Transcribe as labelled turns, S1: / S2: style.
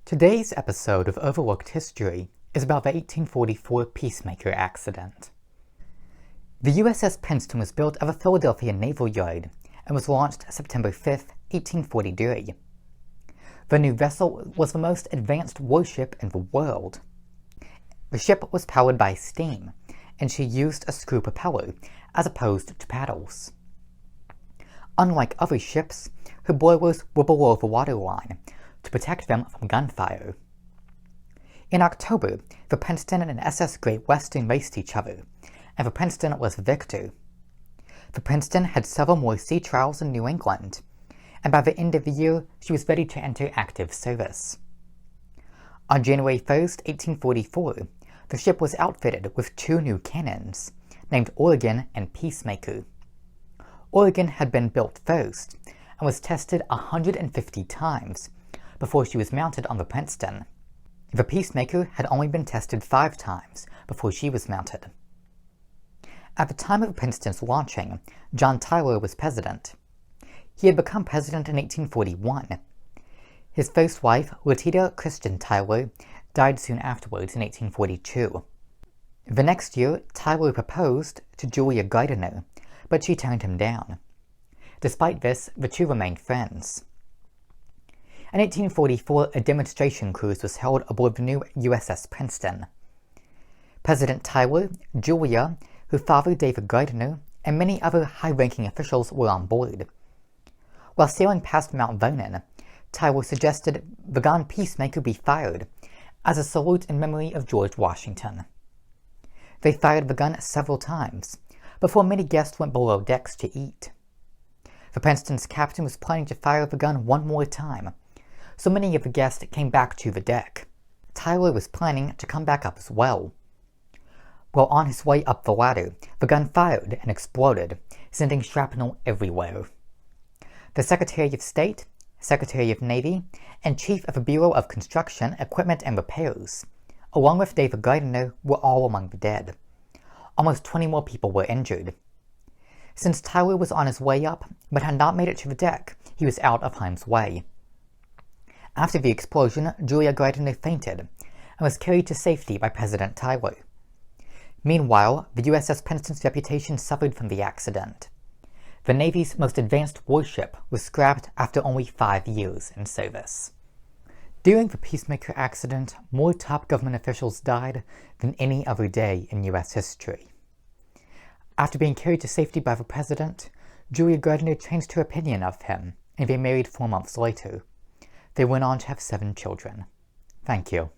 S1: Today's episode of Overlooked History is about the 1844 Peacemaker Accident. The USS Princeton was built at the Philadelphia Naval Yard and was launched September 5, 1843. The new vessel was the most advanced warship in the world. The ship was powered by steam, and she used a screw propeller as opposed to paddles. Unlike other ships, her boilers were below the waterline to protect them from gunfire. In October, the Princeton and SS Great Western raced each other, and the Princeton was the victor. The Princeton had several more sea trials in New England, and by the end of the year, she was ready to enter active service. On January 1, 1844, the ship was outfitted with two new cannons, named Oregon and Peacemaker. Oregon had been built first, and was tested 150 times before she was mounted on the Princeton. The Peacemaker had only been tested 5 times before she was mounted. At the time of the Princeton's launching, John Tyler was president. He had become president in 1841. His first wife, Letitia Christian Tyler, died soon afterwards in 1842. The next year, Tyler proposed to Julia Gardiner, but she turned him down. Despite this, the two remained friends. In 1844, a demonstration cruise was held aboard the new USS Princeton. President Tyler, Julia, her father David Gardiner, and many other high-ranking officials were on board. While sailing past Mount Vernon, Tyler suggested the gun Peacemaker be fired as a salute in memory of George Washington. They fired the gun several times, before many guests went below decks to eat. The Princeton's captain was planning to fire the gun one more time, so many of the guests came back to the deck. Tyler was planning to come back up as well. While on his way up the ladder, the gun fired and exploded, sending shrapnel everywhere. The Secretary of State, Secretary of Navy, and Chief of the Bureau of Construction, Equipment, and Repairs, along with David Gardiner, were all among the dead. Almost 20 more people were injured. Since Tyler was on his way up, but had not made it to the deck, he was out of harm's way. After the explosion, Julia Gardiner fainted and was carried to safety by President Tyler. Meanwhile, the USS Princeton's reputation suffered from the accident. The Navy's most advanced warship was scrapped after only 5 years in service. During the Peacemaker accident, more top government officials died than any other day in U.S. history. After being carried to safety by the President, Julia Gardiner changed her opinion of him, and they married 4 months later. They went on to have 7 children. Thank you.